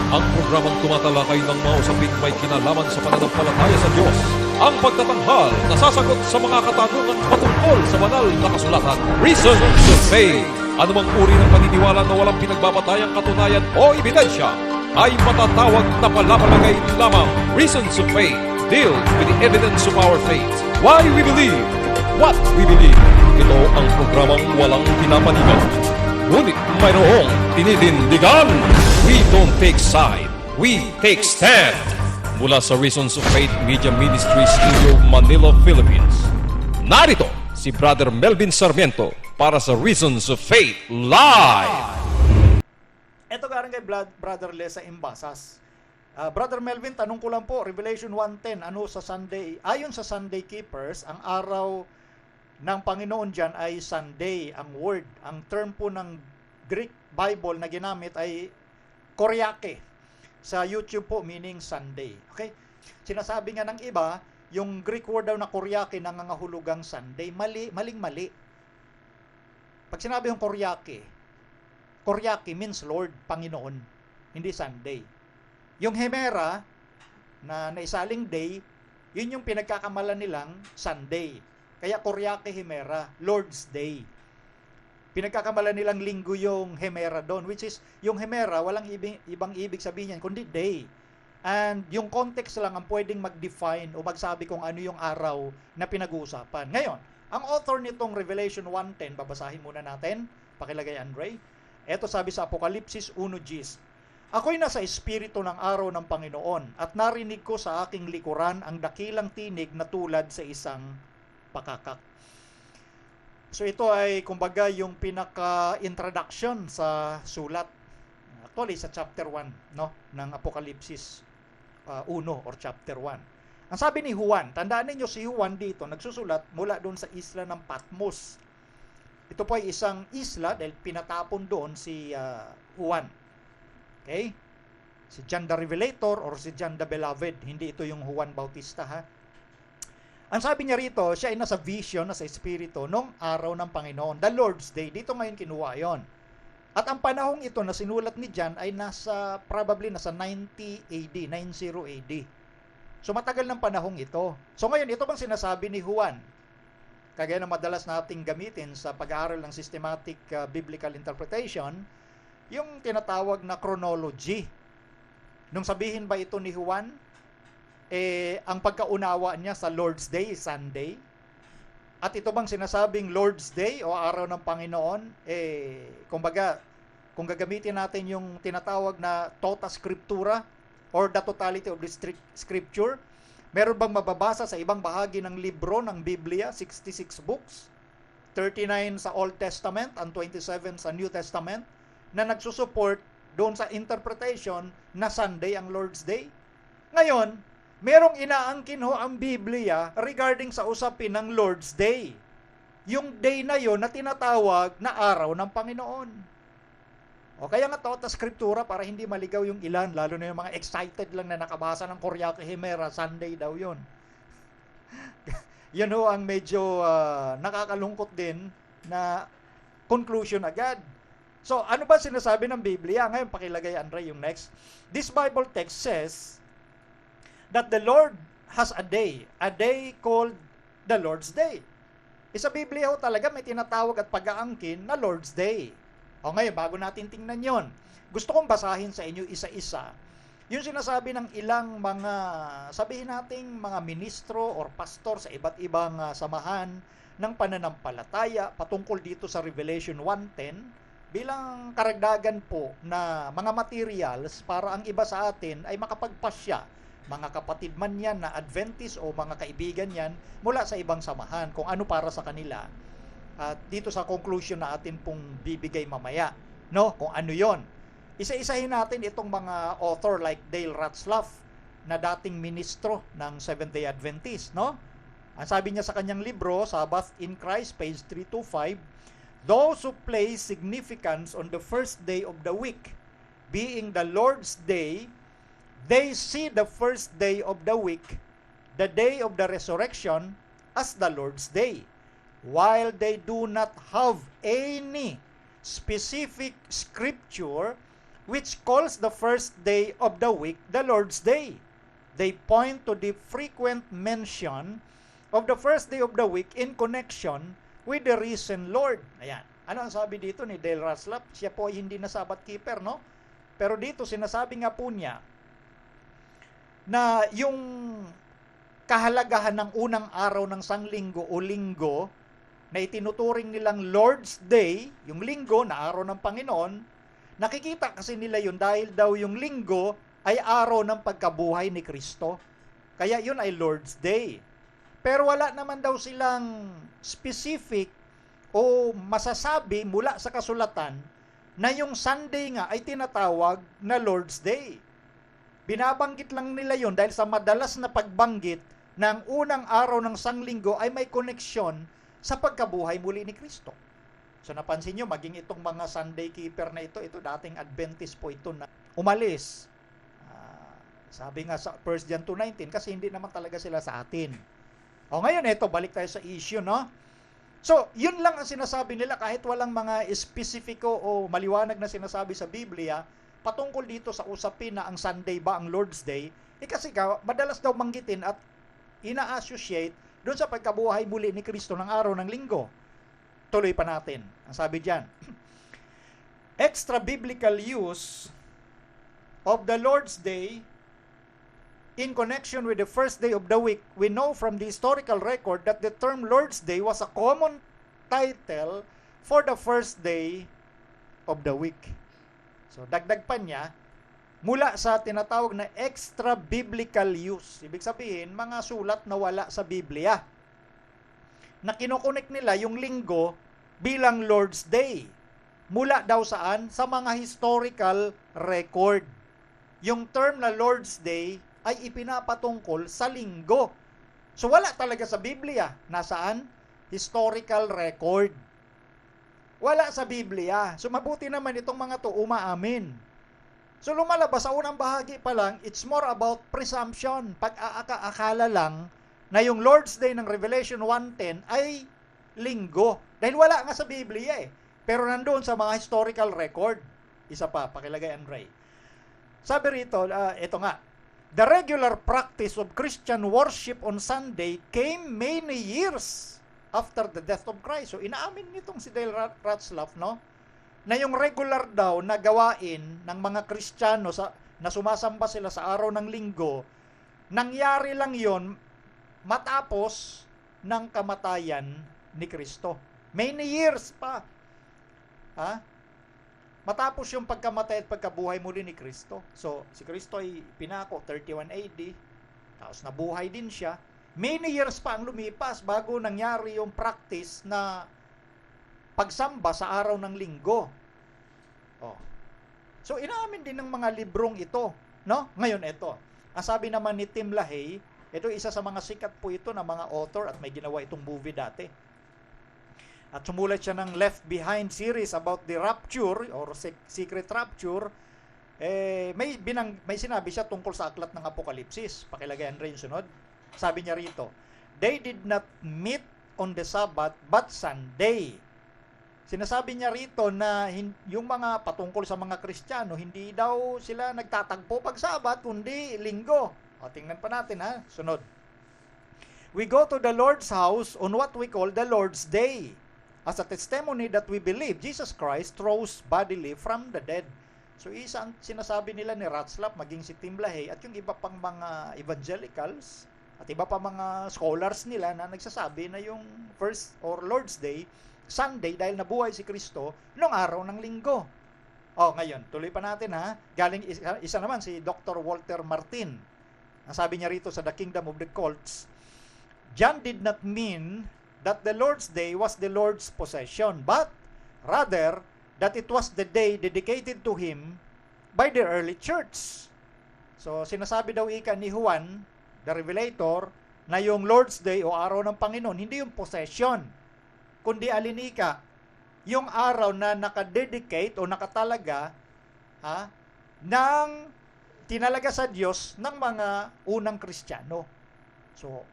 Ang programang tumatalakay ng mga usaping may kinalaman sa pananampalataya sa Diyos. Ang pagtatanghal na sasagot sa mga katanungan patungkol sa banal na kasulatan. Reasons of Faith. Anumang uri ng paniniwala na walang pinagbabatayang katunayan o ebidensya ay matatawag na palapalagay lamang. Reasons of Faith deal with the evidence of our faith. Why we believe what we believe. Ito ang programang walang pinapanigan, ngunit mayroong tinitindigan. We don't take side, we take stand. Mula sa Reasons of Faith Media Ministries Studio, Manila, Philippines. Narito si Brother Melvin Sarmiento para sa Reasons of Faith Live. Ito galing kay Brother Les sa Imbasas. Brother Melvin, tanong ko lang po, Revelation 1:10, ano sa Sunday? Ayon sa Sunday Keepers, ang araw ng Panginoon dyan ay Sunday, ang word. Ang term po ng Greek Bible na ginamit ay Koryake. Sa YouTube po, meaning Sunday. Okay? Sinasabi nga ng iba, yung Greek word daw na Koryake nangangahulugang Sunday. Maling-mali. Pag sinabi yung Koryake means Lord, Panginoon, hindi Sunday. Yung Hemera, na naisaling day, yun yung pinagkakamalan nilang Sunday. Kaya Koryake Hemera, Lord's Day. Pinagkakamalan nilang linggo yung Hemera doon, which is, yung Hemera, walang ibang ibig sabihin yan, kundi day. And yung context lang ang pwedeng mag-define o magsabi kung ano yung araw na pinag-uusapan. Ngayon, ang author nitong Revelation 1:10, babasahin muna natin, pakilagay Andre. Ito sabi sa Apokalipsis 1:10. Ako'y nasa espiritu ng araw ng Panginoon at narinig ko sa aking likuran ang dakilang tinig na tulad sa isang pakakak. So ito ay kumbaga yung pinaka-introduction sa sulat. Actually sa chapter 1, no, ng Apokalipsis 1 or chapter 1. Ang sabi ni Juan, tandaan niyo si Juan dito nagsusulat mula doon sa isla ng Patmos. Ito po ay isang isla dahil pinatapon doon si Juan. Okay? Si John the Revelator or si John the Beloved. Hindi ito yung Juan Bautista, ha? Ang sabi niya rito, siya ay nasa vision, nasa espiritu, nung araw ng Panginoon. The Lord's Day. Dito ngayon kinuha yon. At ang panahong ito na sinulat ni John ay probably nasa 90 AD, 90 AD. So matagal ng panahong ito. So ngayon, ito bang sinasabi ni Juan? Kagaya na madalas nating gamitin sa pag-aaral ng systematic biblical interpretation, yung tinatawag na chronology. Nung sabihin ba ito ni Juan, ang pagkaunawa niya sa Lord's Day, Sunday? At ito bang sinasabing Lord's Day o araw ng Panginoon? Kumbaga, kung gagamitin natin yung tinatawag na tota scriptura or the totality of the scripture, meron bang mababasa sa ibang bahagi ng libro ng Biblia, 66 books, 39 sa Old Testament and 27 sa New Testament, na nagsusupport doon sa interpretation na Sunday ang Lord's Day? Ngayon, merong inaangkin ho ang Biblia regarding sa usapin ng Lord's Day. Yung day na yon na tinatawag na araw ng Panginoon. O kaya nga tota scriptura para hindi maligaw yung ilan, lalo na yung mga excited lang na nakabasa ng Koryake Hemera, Sunday daw yon. Yan ho ang medyo nakakalungkot din na conclusion agad. So, ano ba sinasabi ng Biblia? Ngayon, pakilagay, Andre, yung next. This Bible text says that the Lord has a day called the Lord's Day. Sa Biblia ho talaga may tinatawag at pag-aangkin na Lord's Day. O ngayon, bago natin tingnan yon, gusto kong basahin sa inyo isa-isa yung sinasabi ng ilang mga, sabihin nating mga ministro or pastor sa iba't ibang samahan ng pananampalataya patungkol dito sa Revelation 1:10, bilang karagdagan po na mga materials para ang iba sa atin ay makapagpasya, mga kapatid man yan na Adventist o mga kaibigan yan mula sa ibang samahan, kung ano para sa kanila. At dito sa conclusion na atin pong bibigay mamaya, no, kung ano yon. Isa-isahin natin itong mga author like Dale Ratzlaff na dating ministro ng Seventh-day Adventist, no? Ang sabi niya sa kanyang libro, Sabbath in Christ, page 325, those who place significance on the first day of the week, being the Lord's Day, they see the first day of the week, the day of the resurrection, as the Lord's Day, while they do not have any specific scripture which calls the first day of the week the Lord's Day. They point to the frequent mention of the first day of the week in connection with the risen Lord. Ayan. Ano ang sabi dito ni Dale Raslap? Siya po ay hindi na Sabbath keeper, no? Pero dito sinasabi nga po niya na yung kahalagahan ng unang araw ng sanglinggo o linggo na itinuturing nilang Lord's Day, yung linggo na araw ng Panginoon, nakikita kasi nila yun dahil daw yung linggo ay araw ng pagkabuhay ni Kristo. Kaya yun ay Lord's Day. Pero wala naman daw silang specific o masasabi mula sa kasulatan na yung Sunday nga ay tinatawag na Lord's Day. Binabanggit lang nila yun dahil sa madalas na pagbanggit ng unang araw ng sanglinggo ay may koneksyon sa pagkabuhay muli ni Kristo. So napansin nyo, maging itong mga Sunday keeper na ito dating Adventist po ito na umalis. Sabi nga sa 1 John 2:19, kasi hindi naman talaga sila sa atin. O ngayon, ito, balik tayo sa issue, no? So, yun lang ang sinasabi nila kahit walang mga espesifiko o maliwanag na sinasabi sa Biblia patungkol dito sa usapin na ang Sunday ba ang Lord's Day. Kasi madalas daw manggitin at ina-associate doon sa pagkabuhay muli ni Kristo ng araw ng linggo. Tuloy pa natin. Ang sabi diyan, extra biblical use of the Lord's Day in connection with the first day of the week. We know from the historical record that the term Lord's Day was a common title for the first day of the week. So dagdag pa niya, mula sa tinatawag na extra biblical use. Ibig sabihin, mga sulat na wala sa Biblia. Na kinokonek nila yung linggo bilang Lord's Day. Mula daw saan? Sa mga historical record. Yung term na Lord's Day ay ipinapatungkol sa linggo. So wala talaga sa Biblia. Nasaan? Historical record. Wala sa Biblia. So mabuti naman itong mga to umaamin. So lumalabas sa unang bahagi pa lang, it's more about presumption. Pag-aakala lang na yung Lord's Day ng Revelation 1:10 ay linggo. Dahil wala nga sa Biblia eh. Pero nandoon sa mga historical record. Isa pa, pakilagay Andre. Sabi rito, ito nga, the regular practice of Christian worship on Sunday came many years after the death of Christ. So inaamin nitong si Dale Ratzlaff, no? Na yung regular daw na gawain ng mga Kristiyano na sumasamba sila sa araw ng linggo, nangyari lang yon matapos ng kamatayan ni Kristo. Many years pa. Matapos yung pagkamatay at pagkabuhay muli ni Kristo. So, si Kristo ay pinako 31 AD, tapos nabuhay din siya. Many years pa ang lumipas bago nangyari yung practice na pagsamba sa araw ng linggo. So, inaamin din ng mga librong ito, no? Ngayon, ito. Ang sabi naman ni Tim LaHaye, ito isa sa mga sikat po ito na mga author at may ginawa itong movie dati. At sumulat siya ng Left Behind series about the rapture or secret rapture. May sinabi siya tungkol sa aklat ng Apokalipsis. Pakilagay Andre yung sunod. Sabi niya rito, they did not meet on the Sabbath but Sunday. Sinasabi niya rito na yung mga patungkol sa mga Kristiyano, hindi daw sila nagtatagpo pag Sabat, kundi linggo. O, tingnan pa natin ha. Sunod. We go to the Lord's house on what we call the Lord's Day as a testimony that we believe Jesus Christ rose bodily from the dead. So, isang sinasabi nila ni Ratzlaff, maging si Tim LaHaye, at yung iba pang mga evangelicals, at iba pa mga scholars nila na nagsasabi na yung first or Lord's Day, Sunday, dahil nabuhay si Kristo noong araw ng linggo. Ngayon, tuloy pa natin ha. Galing isa naman si Dr. Walter Martin. Ang sabi niya rito sa The Kingdom of the Cults, John did not mean that the Lord's Day was the Lord's possession, but rather that it was the day dedicated to Him by the early church. So, sinasabi daw ika ni Juan, the Revelator, na yung Lord's Day o araw ng Panginoon, hindi yung possession, kundi alinika, yung araw na nakadedicate o nakatalaga ng tinalaga sa Diyos ng mga unang Kristiyano. So,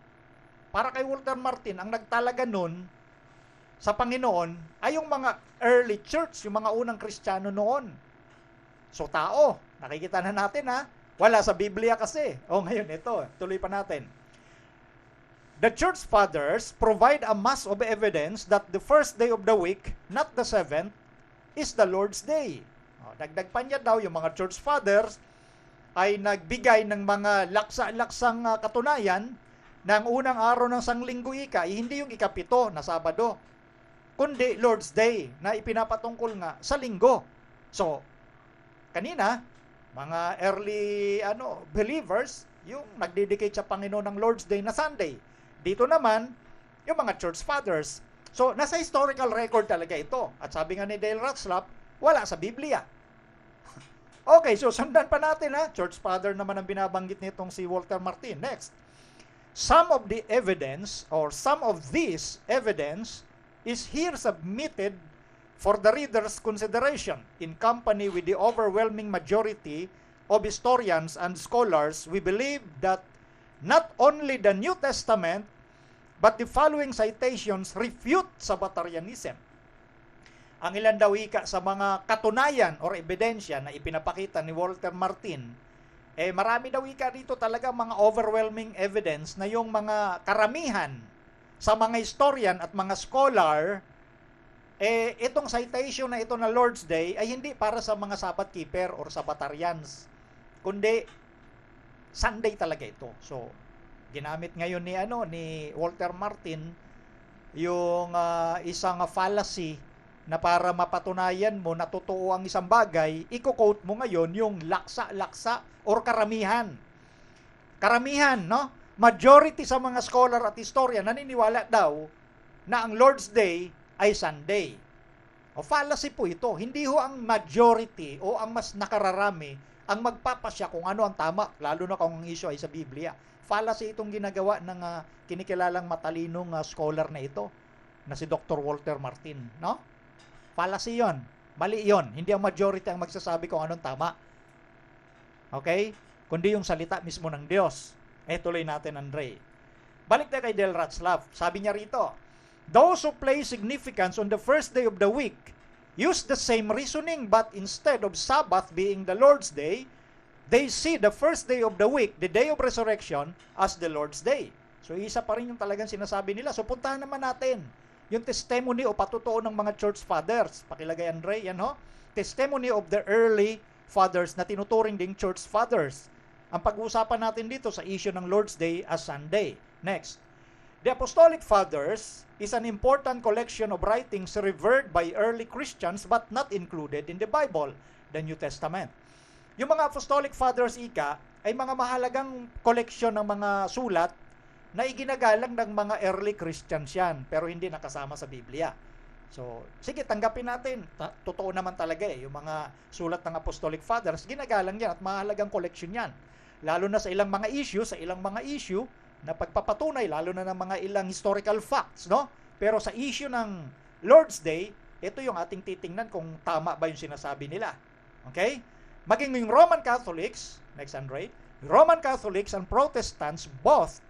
para kay Walter Martin, ang nagtalaga nun sa Panginoon ay yung mga early church, yung mga unang Kristiyano noon. So tao, nakikita na natin ha. Wala sa Biblia kasi. Ngayon ito, tuloy pa natin. The church fathers provide a mass of evidence that the first day of the week, not the seventh, is the Lord's Day. Dagdag pa niya daw, yung mga church fathers ay nagbigay ng mga laksa-laksang katunayan na ang unang araw ng sanglinggo ay hindi yung ikapito na Sabado, kundi Lord's Day na ipinapatungkol nga sa linggo. So, kanina, mga early believers, yung nagdedicate sa Panginoon ng Lord's Day na Sunday. Dito naman, yung mga church fathers. So, nasa historical record talaga ito. At sabi nga ni Dale Ratzlaff, wala sa Biblia. Okay, so sundan pa natin ha. Church father naman ang binabanggit nitong si Walter Martin. Next. Some of the evidence or some of this evidence is here submitted for the reader's consideration. In company with the overwhelming majority of historians and scholars, we believe that not only the New Testament but the following citations refute Sabbatarianism. Ang ilan daw ika sa mga katunayan or ebidensya na ipinapakita ni Walter Martin, marami daw ika dito talaga mga overwhelming evidence na yung mga karamihan sa mga historian at mga scholar, itong citation na ito na Lord's Day ay hindi para sa mga Sabbath keeper or Sabbatarians, kundi Sunday talaga ito. So, ginamit ngayon ni Walter Martin yung isang fallacy na para mapatunayan mo na totoo ang isang bagay, i-quote mo ngayon yung laksa-laksa or karamihan. Karamihan, no? Majority sa mga scholar at historian naniniwala daw na ang Lord's Day ay Sunday. Fallacy po ito. Hindi ho ang majority o ang mas nakararami ang magpapasya kung ano ang tama, lalo na kung ang issue ay sa Biblia. Fallacy itong ginagawa ng kinikilalang matalinong scholar na ito, na si Dr. Walter Martin, no? Fallacy yon. Mali yon. Hindi ang majority ang magsasabi kung anong tama. Okay? Kundi yung salita mismo ng Diyos. Tuloy natin, Andre. Balik na kay Dale Ratzlaff. Sabi niya rito, those who place significance on the first day of the week use the same reasoning, but instead of Sabbath being the Lord's Day, they see the first day of the week, the day of resurrection, as the Lord's Day. So, isa pa rin yung talagang sinasabi nila. So, puntahan naman natin yung testimony o patutuo ng mga church fathers. Pakilagay, Andre, yan ho. Testimony of the early fathers na tinuturing ding church fathers. Ang pag-uusapan natin dito sa issue ng Lord's Day as Sunday. Next. The Apostolic Fathers is an important collection of writings revered by early Christians but not included in the Bible, the New Testament. Yung mga Apostolic Fathers ay mga mahalagang collection ng mga sulat na iginagalang ng mga early Christians yan, pero hindi nakasama sa Biblia. So, sige, tanggapin natin. Totoo naman talaga yung mga sulat ng Apostolic Fathers, ginagalang yan at mahalagang collection yan. Lalo na sa ilang mga issue na pagpapatunay, lalo na ng mga ilang historical facts, no? Pero sa issue ng Lord's Day, ito yung ating titingnan kung tama ba yung sinasabi nila. Okay? Maging yung Roman Catholics, next Andre, Roman Catholics and Protestants both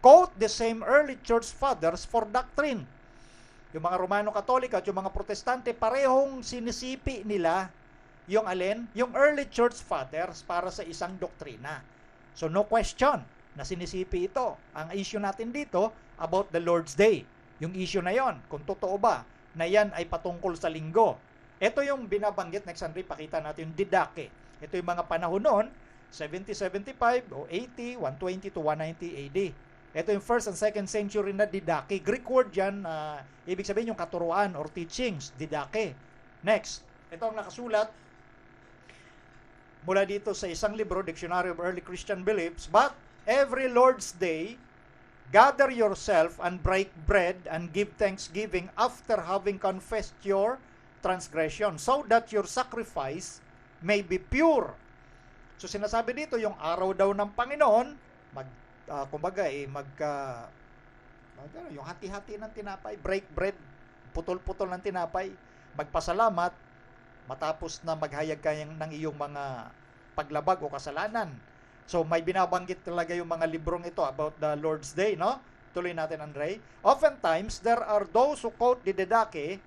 quote the same early church fathers for doctrine. Yung mga Romano Katoliko at yung mga Protestante, parehong sinisipi nila yung alin? Yung early church fathers para sa isang doktrina. So no question na sinisipi ito. Ang issue natin dito about the Lord's Day. Yung issue na yon, kung totoo ba na yan ay patungkol sa linggo. Ito yung binabanggit, next Andre, pakita natin yung Didache. Ito yung mga panahon noon, 70-75 o 80, 120 to 190 AD. Ito yung 1st and 2nd century na Didache. Greek word yan, ibig sabihin yung katuruan or teachings, Didache. Next, ito ang nakasulat mula dito sa isang libro, Dictionary of Early Christian Beliefs. But every Lord's Day, gather yourself and break bread and give thanksgiving after having confessed your transgression, so that your sacrifice may be pure. So sinasabi dito, yung araw daw ng Panginoon, yung hati-hati ng tinapay, break bread, putol-putol ng tinapay, magpasalamat, matapos na maghayag ka ng iyong mga paglabag o kasalanan. So may binabanggit talaga yung mga librong ito about the Lord's Day, no? Tuloy natin, Andre. Oftentimes, there are those who quote the Didache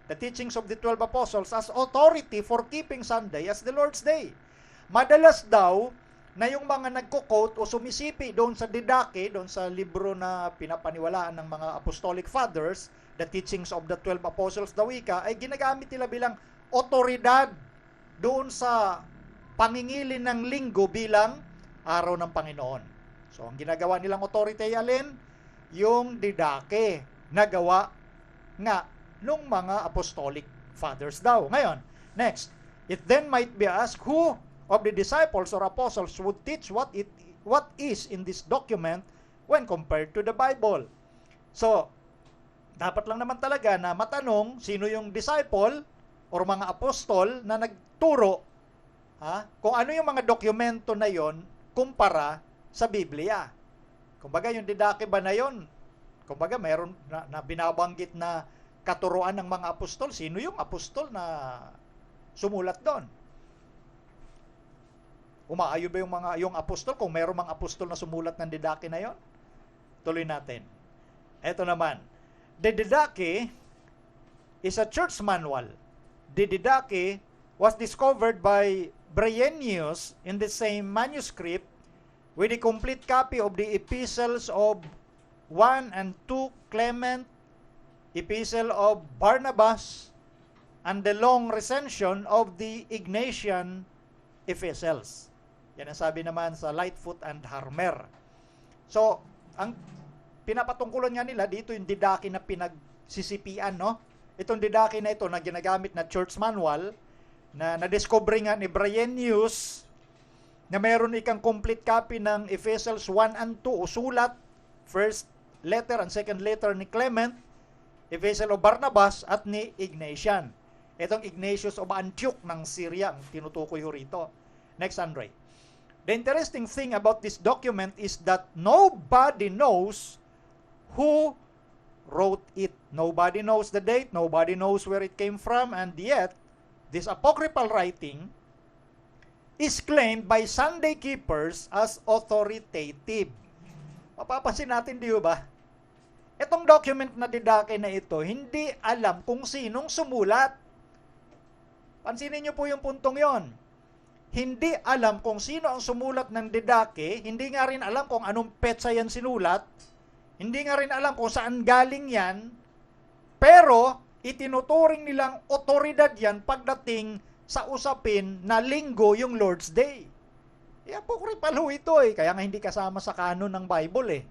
the teachings of the 12 apostles as authority for keeping Sunday as the Lord's Day. Madalas daw na yung mga nagko-quote o sumisipi doon sa Didache, doon sa libro na pinapaniwalaan ng mga Apostolic Fathers, the teachings of the 12 apostles daw ika, ay ginagamit nila bilang otoridad doon sa pangingilin ng linggo bilang araw ng Panginoon. So, ang ginagawa nilang authority alin? Yung Didache na gawa nga nung mga Apostolic Fathers daw. Ngayon, next, it then might be asked, who of the disciples or apostles would teach what is in this document when compared to the Bible? So, dapat lang naman talaga na matanong sino yung disciple or mga apostol na nagturo kung ano yung mga dokumento na yon kumpara sa Biblia. Kumbaga yung Didache ba na yon? Kumbaga mayroon na binabanggit na katuruan ng mga apostol. Sino yung apostol na sumulat doon? Umaayon ba yung apostol kung mayroong mga apostol na sumulat ng Didache na yon? Tuloy natin. Ito naman. The Didache is a church manual. The Didache was discovered by Bryennius in the same manuscript with a complete copy of the epistles of 1 and 2 Clement, epistle of Barnabas, and the long recension of the Ignatian epistles. Yan ang sabi naman sa Lightfoot and Harmer. So, ang pinapatungkulan nga nila dito yung Didache na pinagsisipian, no? Itong Didache na ito na ginagamit na church manual na na-discover nga ni Bryennius na mayroon ikang complete copy ng Epistles 1 and 2 o sulat, first letter and second letter ni Clement, Epistle of Barnabas at ni Ignatian. Itong Ignatius of Antioch ng Syria ang tinutukoy ho rito. Next, Andre. The interesting thing about this document is that nobody knows who wrote it. Nobody knows the date, nobody knows where it came from, and yet, this apocryphal writing is claimed by Sunday keepers as authoritative. Mapapansin natin, di ba? Itong document na Didache na ito, hindi alam kung sinong sumulat. Pansinin niyo po yung puntong yon. Hindi alam kung sino ang sumulat ng Didache, hindi nga rin alam kung anong petsa yan sinulat, hindi nga rin alam kung saan galing yan, pero itinuturing nilang otoridad yan pagdating sa usapin na linggo yung Lord's Day. Apocryphal ho ito kaya nga hindi kasama sa canon ng Bible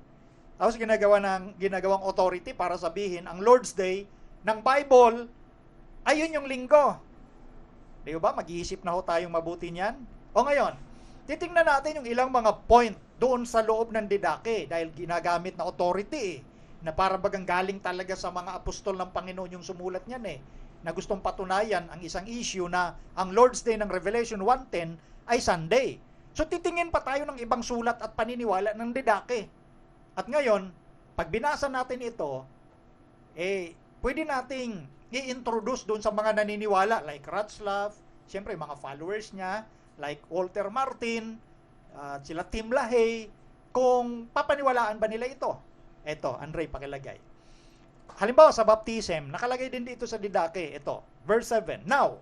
Tapos ginagawang authority para sabihin ang Lord's Day ng Bible ayun yung linggo. Di ba? Mag-iisip na ho tayong mabuti niyan. O ngayon, titingnan natin yung ilang mga point doon sa loob ng Didache dahil ginagamit na authority na para bagang galing talaga sa mga apostol ng Panginoon yung sumulat niyan na gustong patunayan ang isang issue na ang Lord's Day ng Revelation 1:10 ay Sunday. So titingin pa tayo ng ibang sulat at paniniwala ng Didache. At ngayon, pag binasa natin ito, pwede nating i-introduce doon sa mga naniniwala like Ratzlaff, siyempre mga followers niya, like Walter Martin, sila Tim LaHaye, kung papaniwalaan ba nila ito. Ito, Andre, pakilagay. Halimbawa sa baptism, nakalagay din dito sa Didache, ito, verse 7. Now,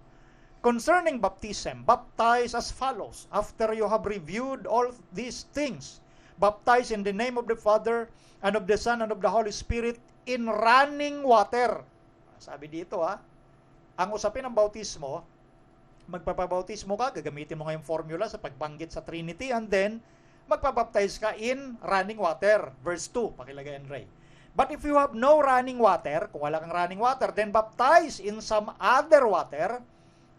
concerning baptism, baptize as follows, after you have reviewed all these things, baptize in the name of the Father, and of the Son, and of the Holy Spirit, in running water. Sabi dito ang usapin ng bautismo, magpapabautismo ka, gagamitin mo ngayong formula sa pagbanggit sa Trinity, and then, magpabaptize ka in running water. Verse 2, pakilagay Andre. But if you have no running water, kung wala kang running water, then baptize in some other water.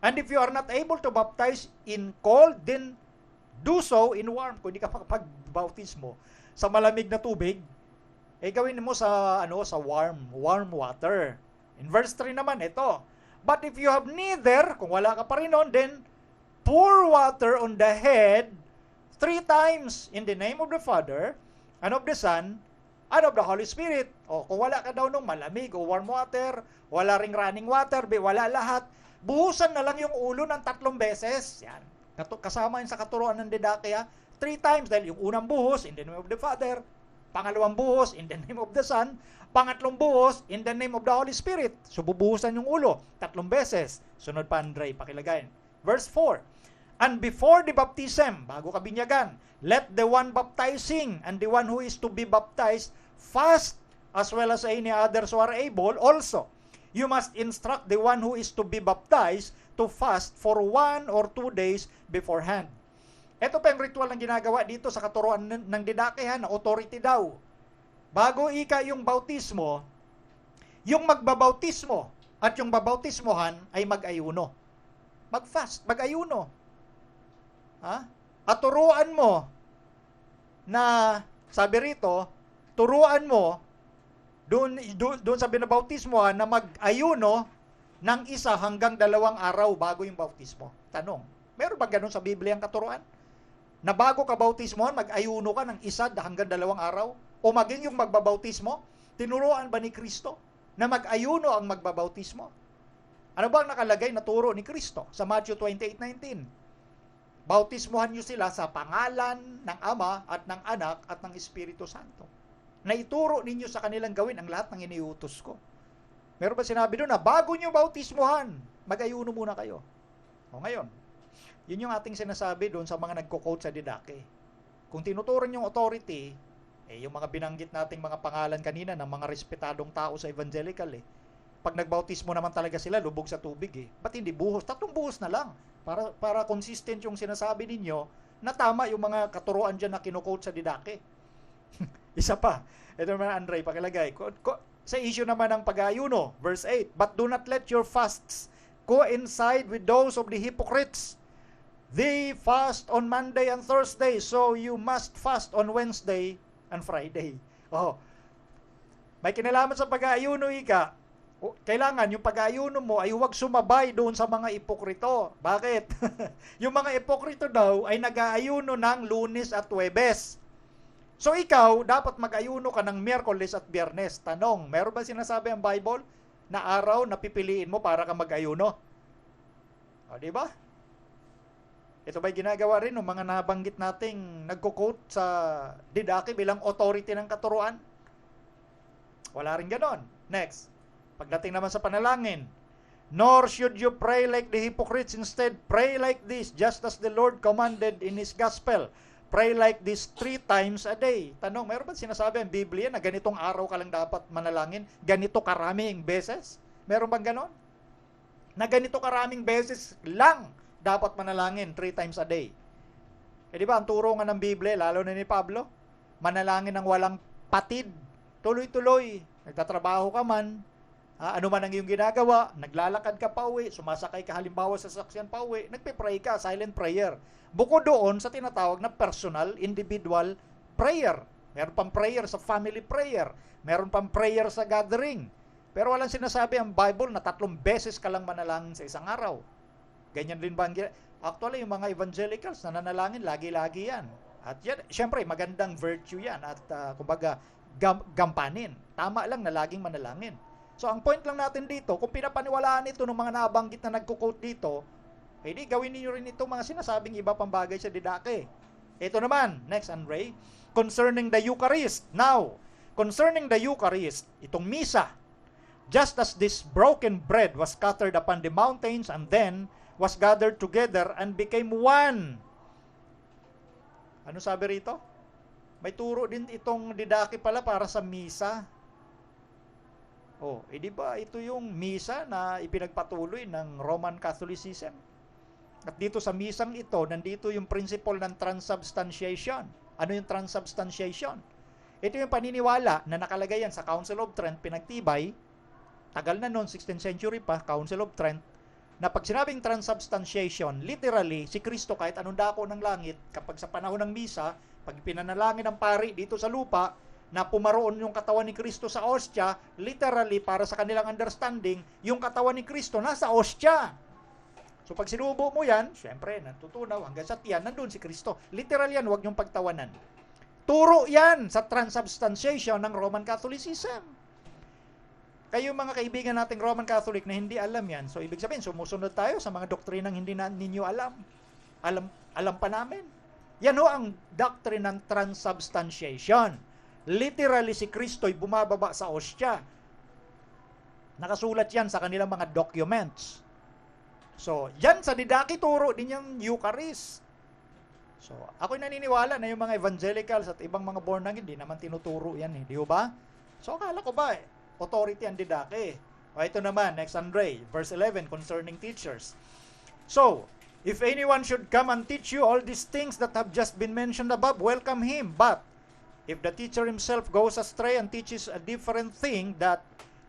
And if you are not able to baptize in cold, then do so in warm. Kung hindi ka makapag-bautismo sa malamig na tubig, gawin mo sa warm water. In verse 3 naman, ito. But if you have neither, kung wala ka pa rin nun, then pour water on the head 3 times in the name of the Father, and of the Son, and of the Holy Spirit. O kung wala ka daw nung malamig o warm water, wala ring running water, wala lahat, buhusan na lang yung ulo ng 3 beses. Yan. Kasama yun sa katuruan ng Didache 3 times, dahil yung unang buhos, in the name of the Father, Pangalawang buhos, in the name of the Son. Pangatlong buhos, in the name of the Holy Spirit. So bubuhusan yung ulo, 3 beses. Sunod pa, Andre, pakilagay. Verse 4. And before the baptism, bago ka binyagan, let the one baptizing and the one who is to be baptized fast as well as any others who are able. Also, you must instruct the one who is to be baptized to fast for 1 or 2 days beforehand. Ito pa yung ritual ng ginagawa dito sa katuruan ng didakehan na authority daw. Bago ika yung bautismo, yung magbabautismo at yung babautismohan ay mag-ayuno. Mag-fast, mag-ayuno. Ha? At turuan mo na, sabi rito, turuan mo doon sa binabautismohan na mag-ayuno ng 1 hanggang 2 araw bago yung bautismo. Tanong, meron ba ganun sa Biblia ang katuruan? Na bago ka bautismohan, mag-ayuno ka ng 1 hanggang 2 araw? O maging yung magbabautismo, tinuruan ba ni Kristo na mag-ayuno ang magbabautismo? Ano ba ang nakalagay na turo ni Kristo sa Matthew 28:19? Bautismohan niyo sila sa pangalan ng Ama at ng Anak at ng Espiritu Santo. Na ituro ninyo sa kanilang gawin ang lahat ng iniutos ko. Meron ba sinabi doon na bago niyo bautismohan, mag-ayuno muna kayo? O ngayon, yun yung ating sinasabi doon sa mga nagko-quote sa didake. Kung tinuturon yung authority, yung mga binanggit nating mga pangalan kanina ng mga respetadong tao sa evangelical Pag nagbautismo naman talaga sila, lubog sa tubig Ba't hindi buhos? 3 buhos na lang. Para consistent yung sinasabi ninyo na tama yung mga katuruan dyan na kinukote sa didake. Isa pa. Ito naman, Andre, pakilagay. Sa issue naman ng pag-ayuno, verse 8, but do not let your fasts coincide with those of the hypocrites. They fast on Monday and Thursday, so you must fast on Wednesday and Friday. May kinalaman sa pag-aayuno, ika. Kailangan yung pag-aayuno mo ay huwag sumabay doon sa mga ipokrito. Bakit? Yung mga ipokrito daw ay nag-aayuno ng Lunes at Huwebes. So ikaw, dapat mag-ayuno ka ng Miyerkules at Biyernes. Tanong, meron ba sinasabi ang Bible na araw na pipiliin mo para ka mag-ayuno? Di ba? Ito ba'y ginagawa rin ng mga nabanggit nating nagko-quote sa didake bilang authority ng katuruan? Wala rin ganon. Next. Pagdating naman sa panalangin, nor should you pray like the hypocrites. Instead, pray like this, just as the Lord commanded in His gospel. Pray like this 3 times a day. Tanong, mayroon ba sinasabi ang Biblia na ganitong araw ka lang dapat manalangin? Ganito karaming beses? Meron bang ganon? Na ganito karaming beses lang dapat manalangin 3 times a day. Di ba, ang turo nga ng Biblia, lalo na ni Pablo, manalangin ng walang patid, tuloy-tuloy, nagtatrabaho ka man, ano man ang iyong ginagawa, naglalakad ka pa uwi, sumasakay ka halimbawa sa sasakyan pa uwi, nagpe-pray ka, silent prayer. Bukod doon sa tinatawag na personal, individual prayer. Meron pang prayer sa family prayer. Meron pang prayer sa gathering. Pero walang sinasabi ang Bible na 3 beses ka lang manalangin sa isang araw. Ganyan din ba ang actually, yung mga evangelicals na nanalangin, lagi-lagi yan. At yan, syempre, magandang virtue yan. At kumbaga, gampanin. Tama lang na laging manalangin. So, ang point lang natin dito, kung pinapaniwalaan ito ng mga nabanggit na nagko-quote dito, di gawin niyo rin itong mga sinasabing iba pang bagay sa didake. Ito naman, next, Andre, concerning the Eucharist. Now, concerning the Eucharist, itong misa, just as this broken bread was scattered upon the mountains and then was gathered together and became one. Ano sabi rito? May turo din itong didake pala para sa misa. Di ba ito yung misa na ipinagpatuloy ng Roman Catholicism? At dito sa misang ito, nandito yung principle ng transubstantiation. Ano yung transubstantiation? Ito yung paniniwala na nakalagay yan sa Council of Trent, pinagtibay, tagal na noon, 16th century pa, Council of Trent, na pag sinabing transubstantiation, literally, si Kristo kahit anong dako ng langit, kapag sa panahon ng misa, pag pinanalangin ng pari dito sa lupa, na pumaroon yung katawan ni Kristo sa ostya, literally, para sa kanilang understanding, yung katawan ni Kristo nasa ostya. So pag sinubo mo yan, syempre, natutunaw hanggang sa tiyan, nandun si Kristo. Literal yan, huwag niyong pagtawanan. Turo yan sa transubstantiation ng Roman Catholicism. Kayo mga kaibigan nating Roman Catholic na hindi alam yan, so ibig sabihin, sumusunod tayo sa mga doktrinang hindi ninyo alam. Alam pa namin. Yan ho ang doctrine ng transubstantiation. literally si Kristo'y bumababa sa ostya. Nakasulat yan sa kanilang mga documents. So, yan sa Didache turo din yung Eucharist. So, ako'y naniniwala na yung mga evangelicals at ibang mga born again, hindi naman tinuturo yan eh. Di ba? So, akala ko ba authority ang Didache? O, ito naman, next Andre, verse 11, concerning teachers. So, if anyone should come and teach you all these things that have just been mentioned above, welcome him. But, if the teacher himself goes astray and teaches a different thing that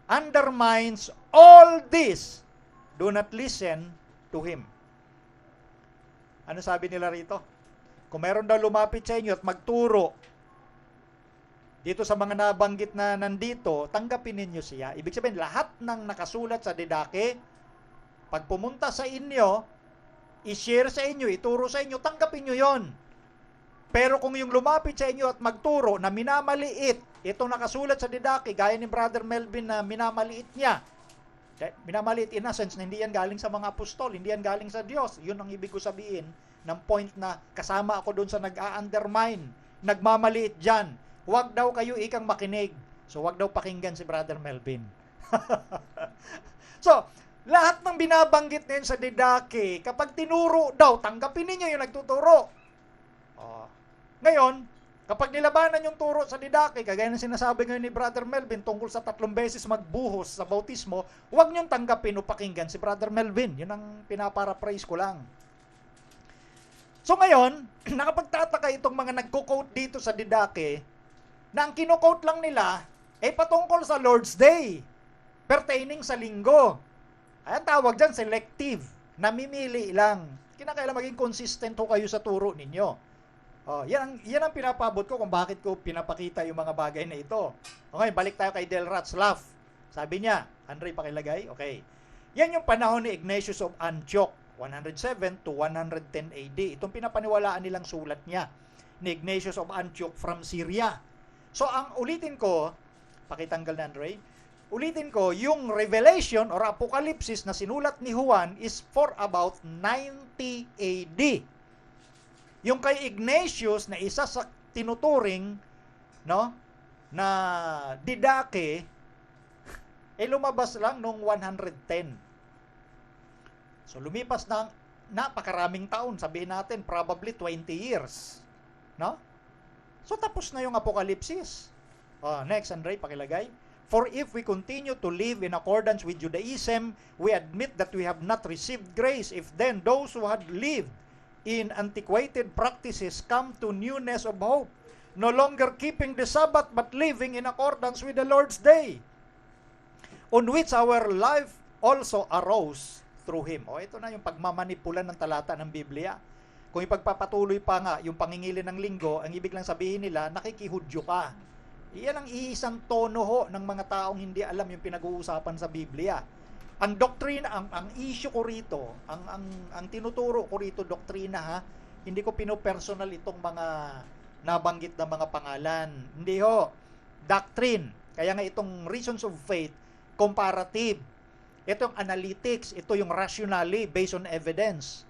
undermines all this, do not listen to him. Ano sabi nila rito? Kung meron daw lumapit sa inyo at magturo dito sa mga nabanggit na nandito, tanggapin ninyo siya. Ibig sabihin, lahat ng nakasulat sa Didache, pag pumunta sa inyo, i-share sa inyo, ituro sa inyo, tanggapin nyo yon. Pero kung yung lumapit sa inyo at magturo na minamaliit, itong nakasulat sa Didache, gaya ni Brother Melvin na minamaliit niya, minamaliit in a sense na hindi yan galing sa mga apostol, hindi yan galing sa Diyos. Yun ang ibig ko sabihin ng point na kasama ako doon sa nag-a-undermine, nagmamaliit dyan. Huwag daw kayo ikang makinig. So, huwag daw pakinggan si Brother Melvin. So, lahat ng binabanggit na yun sa Didache, kapag tinuro daw, tanggapin ninyo yung nagtuturo. Ngayon, kapag nilabanan yung turo sa Didache, kagaya ng sinasabi ngayon ni Brother Melvin tungkol sa 3 beses magbuhos sa bautismo, huwag niyong tanggapin o pakinggan si Brother Melvin. Yun ang pinaparaphrase ko lang. So ngayon, nakapagtataka itong mga nagko-quote dito sa Didache, na ang kino-quote lang nila ay patungkol sa Lord's Day, pertaining sa linggo. Ay, ang tawag dyan, selective. Namimili lang. Kinakailangan maging consistent ho kayo sa turo ninyo. Yan ang pinapabot ko kung bakit ko pinapakita yung mga bagay na ito. Okay, balik tayo kay Del Ratzlaff. Sabi niya, Andre, pakilagay. Okay. Yan yung panahon ni Ignatius of Antioch, 107 to 110 AD. Itong pinapaniwalaan nilang sulat niya ni Ignatius of Antioch from Syria. So, ang ulitin ko, pakitanggal na Andre, ulitin ko, yung Revelation or Apocalypse na sinulat ni Juan is for about 90 AD. Yung kay Ignatius na isa sa tinuturing na Didache lumabas lang nung 110. So lumipas ng napakaraming taon, sabihin natin probably 20 years. So tapos na yung Apokalipsis. Next, Andre, pakilagay. For if we continue to live in accordance with Judaism, we admit that we have not received grace. If then those who had lived in antiquated practices come to newness of hope, no longer keeping the Sabbath but living in accordance with the Lord's Day, on which our life also arose through Him. Ito na yung pagmamanipulan ng talata ng Biblia. Kung ipagpapatuloy pa nga yung pangingili ng linggo, ang ibig lang sabihin nila, nakikihudyo ka. Iyan ang iisang tono ho ng mga taong hindi alam yung pinag-uusapan sa Biblia. Ang doktrina, ang issue ko rito, ang tinuturo ko rito, doktrina ha, hindi ko pinopersonal itong mga nabanggit na mga pangalan. Hindi ho, doctrine. Kaya nga itong reasons of faith, comparative. Ito yung analytics, ito yung rationally, based on evidence.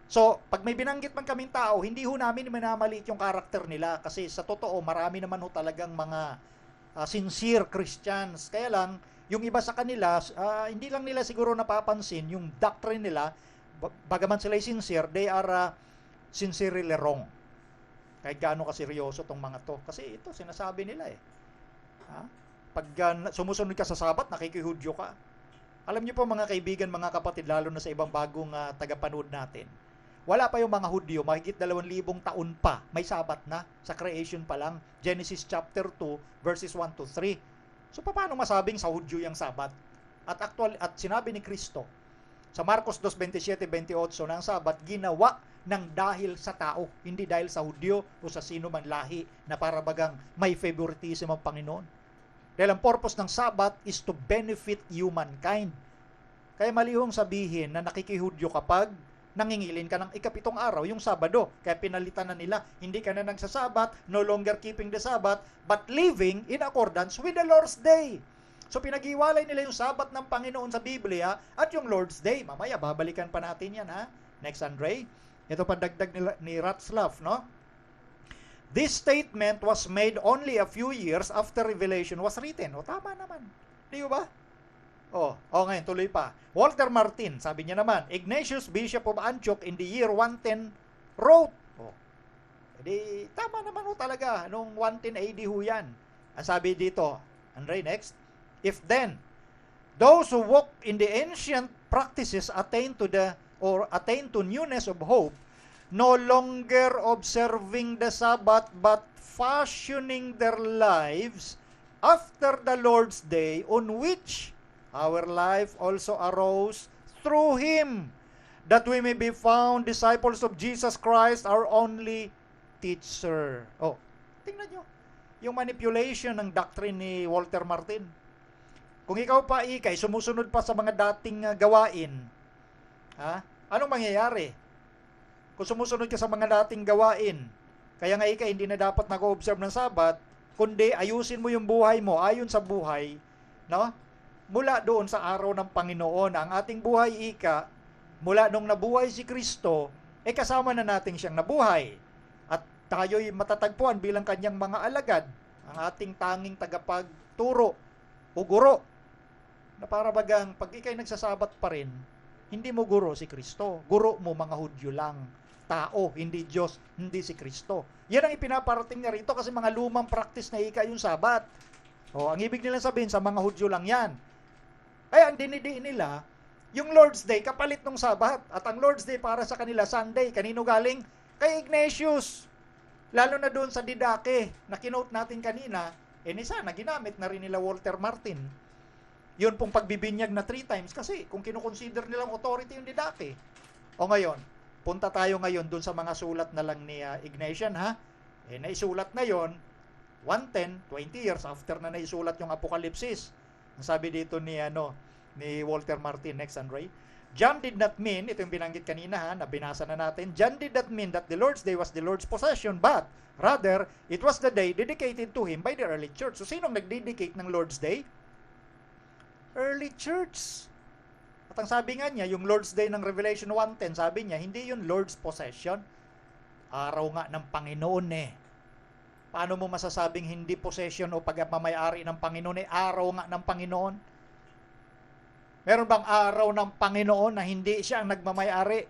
So, pag may binanggit man kaming tao, hindi ho namin minamaliit yung karakter nila kasi sa totoo, marami naman ho talagang mga sincere Christians. Kaya lang, yung iba sa kanila, hindi lang nila siguro napapansin yung doctrine nila, bagaman sila sincere, they are sincerely wrong. Kahit gaano kaseryoso tong mga to. Kasi ito, sinasabi nila eh. Pag sumusunod ka sa Sabat, nakikihudyo ka. Alam niyo po mga kaibigan, mga kapatid, lalo na sa ibang bagong tagapanood natin, wala pa yung mga Hudyo, mahigit 2,000 taon pa, may Sabat na, sa creation pa lang, Genesis chapter 2, verses 1 to 3. So paano masabing sa Hudyo yung Sabat? At sinabi ni Kristo sa Marcos 2:27-28 na ang Sabat ginawa ng dahil sa tao, hindi dahil sa Hudyo o sa sino man lahi na para bagang may favoritism ang Panginoon. Dahil ang purpose ng Sabat is to benefit humankind. Kaya malihong sabihin na nakikihudyo kapag nangingilin ka ng ikapitong araw, yung Sabado. Kaya pinalitan na nila, hindi ka na nagsasabat, no longer keeping the Sabbath, but living in accordance with the Lord's Day. So pinag-iwalay nila yung Sabat ng Panginoon sa Biblia at yung Lord's Day. Mamaya, babalikan pa natin yan ha. Next, Andre. Ito pa dagdag ni Ratzlaff, no? This statement was made only a few years after Revelation was written. O, tama naman. Di ba? Ngayon, tuloy pa. Walter Martin, sabi niya naman, Ignatius, Bishop of Antioch in the year 110 wrote. Tama naman talaga. Nung 110 AD ho yan. Ang sabi dito, Andre, next. If then, those who walk in the ancient practices attain to newness of hope, no longer observing the Sabbath, but fashioning their lives after the Lord's day, on which our life also arose through Him, that we may be found disciples of Jesus Christ, our only teacher. Tingnan nyo, yung manipulation ng doctrine ni Walter Martin. Kung ikaw pa, ikay, sumusunod pa sa mga dating gawain, anong mangyayari? Kung sumusunod ka sa mga dating gawain, kaya nga ika hindi na dapat nag-observe ng Sabat, kundi ayusin mo yung buhay mo ayon sa buhay, no? Mula doon sa araw ng Panginoon. Ang ating buhay, ika, mula nung nabuhay si Kristo, kasama na natin siyang nabuhay. At tayo'y matatagpuan bilang kanyang mga alagad, ang ating tanging tagapagturo o guro. Na para bagang pag ikay nagsasabat pa rin, hindi mo guro si Kristo. Guro mo mga Hudyo lang. Tao, hindi Diyos, hindi si Kristo. Yan ang ipinaparating niya rito kasi mga lumang practice na ika yung Sabat. Ang ibig nilang sabihin sa mga Hudyo lang yan. Kaya ang dinidiin nila, yung Lord's Day kapalit ng Sabat. At ang Lord's Day para sa kanila, Sunday. Kanino galing? Kay Ignatius. Lalo na doon sa Didache na kinote natin kanina, sana ginamit na rin nila Walter Martin. Yun pong pagbibinyag na 3 times kasi kung kinukonsider nilang authority yung Didache. Ngayon, punta tayo ngayon dun sa mga sulat na lang ni Ignatian, naisulat na yon 110, 20 years after na naisulat yung Apokalipsis. Ang sabi dito ni Walter Martin, next, Andre. John did not mean, ito yung binanggit kanina nabinasa na natin, John did not mean that the Lord's Day was the Lord's possession, but rather, it was the day dedicated to Him by the early church. So, sinong nag-dedicate ng Lord's Day? Early church. At ang sabi nga niya, yung Lord's Day ng Revelation 1:10, sabi niya, hindi yun Lord's possession. Araw nga ng Panginoon Paano mo masasabing hindi possession o pagmamayari ng Panginoon araw nga ng Panginoon? Meron bang araw ng Panginoon na hindi siya ang nagmamayari?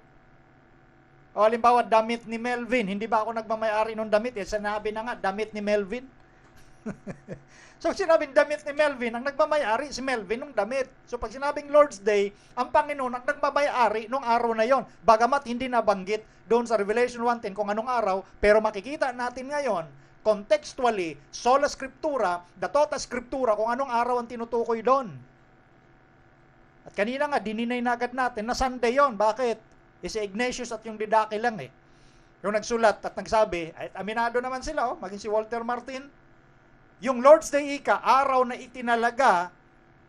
O halimbawa, damit ni Melvin, hindi ba ako nagmamayari ng damit? Sinabi na nga, damit ni Melvin. So, sinabing damit ni Melvin, ang nagmamayari si Melvin ng damit. So, pag sinabing Lord's Day, ang Panginoon ang nagmamayari nung araw na yon. Bagamat hindi nabanggit doon sa Revelation 1:10 kung anong araw, pero makikita natin ngayon, contextually, sola scriptura, datota scriptura, kung anong araw ang tinutukoy doon. At kanina nga, dininay na agad natin na Sunday yon. Bakit? Si Ignatius at yung Didache lang Yung nagsulat at nagsabi, at aminado naman sila, maging si Walter Martin, yung Lord's Day araw na itinalaga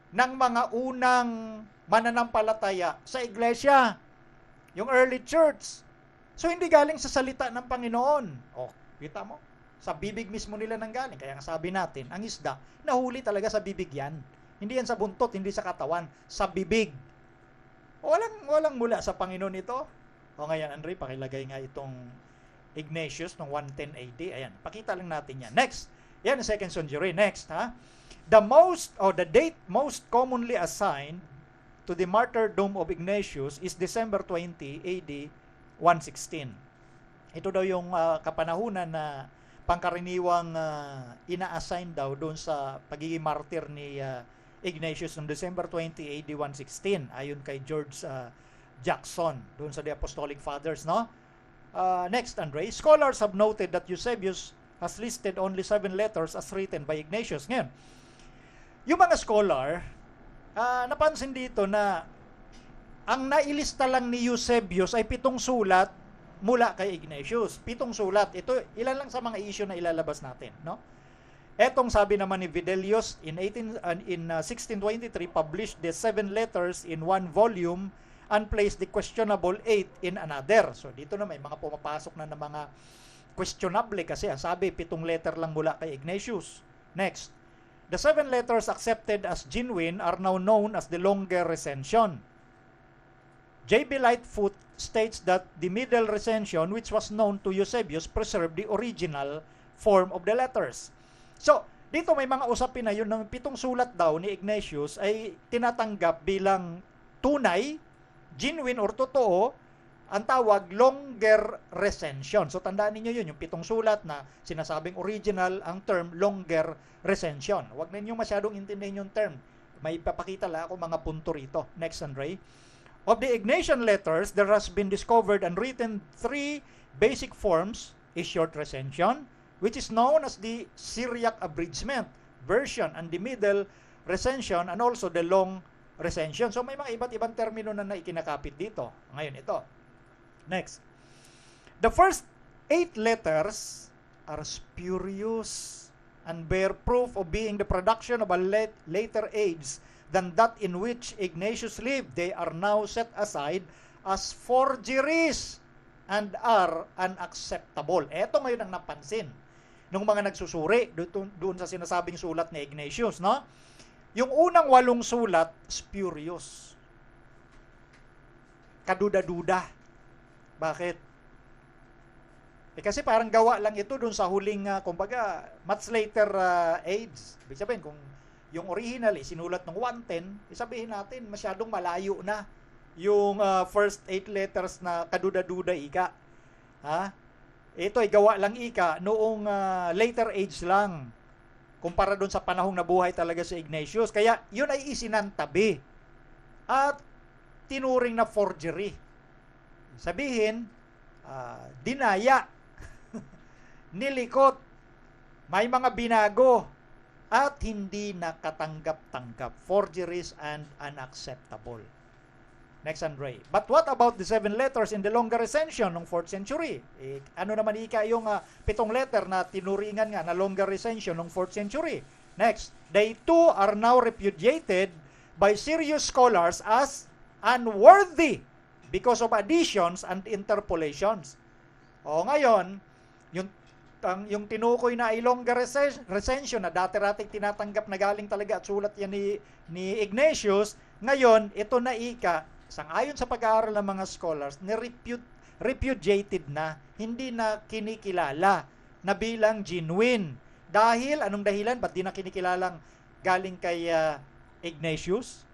ng mga unang mananampalataya sa iglesia. Yung early church. So, hindi galing sa salita ng Panginoon. Kita mo? Sa bibig mismo nila nang galing. Kaya nga sabi natin, ang isda, nahuli talaga sa bibig yan. Hindi yan sa buntot, hindi sa katawan, sa bibig. Walang mula sa Panginoon ito. Ngayon, Andre, pakilagay nga itong Ignatius ng 110 AD. Ayan, pakita lang natin yan. Next. Yan, second century. Next, the date most commonly assigned to the martyrdom of Ignatius is December 20 AD 116. Ito daw yung kapanahunan na pangkaraniwang ina-assign daw doon sa pagiging martyr ni Ignatius noong December 20 AD 116 ayon kay George Jackson doon sa The Apostolic Fathers, no? Next, Andre, scholars have noted that Eusebius has listed only 7 letters as written by Ignatius. Ngayon, yung mga scholar, napansin dito na ang nailista lang ni Eusebius ay 7 sulat mula kay Ignatius. 7 sulat. Ito, ilan lang sa mga issue na ilalabas natin, no? Etong sabi naman ni Videlius in 1623 published the 7 letters in 1 volume and placed the questionable 8 in another. So dito na may mga pumapasok na ng mga questionable kasi ang sabi 7 letter lang mula kay Ignatius. Next, the 7 letters accepted as genuine are now known as the longer recension. J.B. Lightfoot states that the middle recension, which was known to Eusebius, preserved the original form of the letters. So, dito may mga usapin na yun ng 7 sulat daw ni Ignatius ay tinatanggap bilang tunay, genuine or totoo, ang tawag longer recension. So tandaan niyo yun, yung 7 sulat na sinasabing original, ang term longer recension. Huwag ninyo masyadong intindihin yung term. May papakita lang ako mga punto rito. Next, Andre. Of the Ignatian letters, there has been discovered and written 3 basic forms: a short recension, which is known as the Syriac abridgment version, and the middle recension, and also the long recension. So may mga iba't ibang termino na ikinakapit dito. Ngayon ito. Next. The first 8 letters are spurious and bear proof of being the production of a later age than that in which Ignatius lived. They are now set aside as forgeries and are unacceptable. Ito ngayon ang napansin ng mga nagsusuri doon sa sinasabing sulat ni Ignatius, no? Yung unang 8 sulat, spurious. Kaduda-duda. Bakit? Kasi parang gawa lang ito doon sa huling, kumbaga, much later age. Ibig sabihin, kung yung original sinulat ng 110, sabihin natin, masyadong malayo na yung first 8 letters na kaduda-duda ika. Ha? Ito ay gawa lang ika noong later age lang kumpara doon sa panahong nabuhay talaga si Ignatius. Kaya yun ay isinantabi at tinuring na forgery. Sabihin, dinaya, nilikot, may mga binago, at hindi nakatanggap-tanggap. Forgeries and unacceptable. Next, Andre. But what about the 7 letters in the longer recension ng 4th century? Ano naman ika yung 7 letter na tinuringan nga na longer recension ng 4th century? Next. They too are now repudiated by serious scholars as unworthy because of additions and interpolations. O ngayon, yung tinukoy na ay longer recension na dati-rating tinatanggap na galing talaga at sulat yan ni Ignatius, ngayon, ito na ika, sangayon sa pag-aaral ng mga scholars, repudiated na, hindi na kinikilala na bilang genuine. Dahil, anong dahilan? Ba't di na kinikilalang galing kay Ignatius?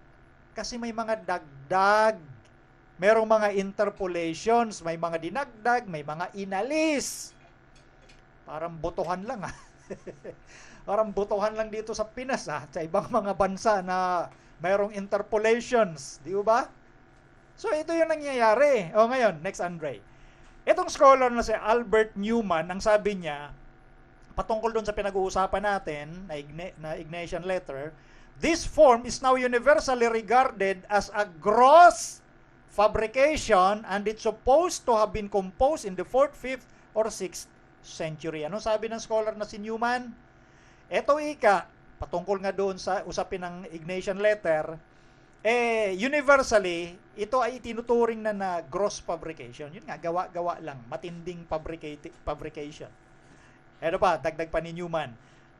Kasi may mga dagdag, merong mga interpolations, may mga dinagdag, may mga inalis. Parang botohan lang Parang botohan lang dito sa Pinas sa ibang mga bansa na mayroong interpolations, di ba? So ito yung nangyayari. O ngayon, next, Andre. Itong scholar na si Albert Newman, ang sabi niya, patungkol doon sa pinag-uusapan natin na Ignatian letter, this form is now universally regarded as a gross fabrication and it's supposed to have been composed in the 4th, 5th, or 6th century. Ano sabi ng scholar na si Newman? Ito ika, patungkol nga doon sa usapin ng Ignatian letter, universally, ito ay tinuturing na gross fabrication. Yun nga, gawa-gawa lang. Matinding fabrication. Ano pa, dagdag pa ni Newman.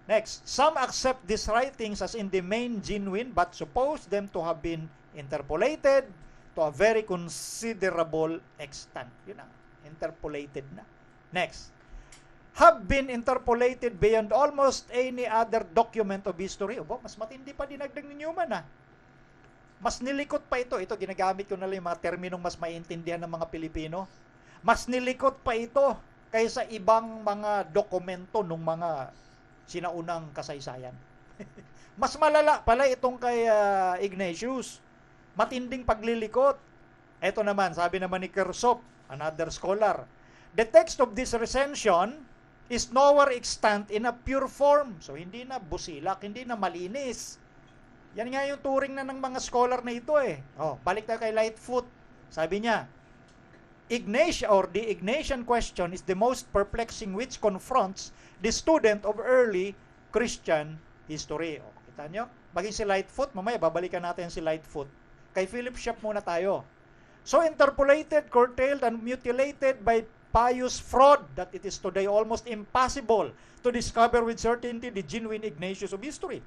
Next, some accept these writings as in the main genuine but suppose them to have been interpolated to a very considerable extent. Yun na, interpolated na. Next, have been interpolated beyond almost any other document of history. Obo, mas matindi pa dinagdag ni Newman Mas nilikot pa ito. Ito, ginagamit ko na lang yung mga terminong mas maiintindihan ng mga Pilipino. Mas nilikot pa ito kaysa ibang mga dokumento ng mga sinaunang kasaysayan. Mas malala pala itong kay Ignatius. Matinding paglilikot. Ito naman, sabi naman ni Kersop, another scholar, the text of this recension is nowhere extant in a pure form. So, hindi na busilak, hindi na malinis. Yan nga yung turing na ng mga scholar na ito balik tayo kay Lightfoot. Sabi niya, the Ignatian question is the most perplexing which confronts the student of early Christian history. Kita nyo? Maging si Lightfoot, mamaya babalikan natin si Lightfoot. Kay Philip Schaff muna tayo. So interpolated, curtailed, and mutilated by pious fraud that it is today almost impossible to discover with certainty the genuine Ignatius of history.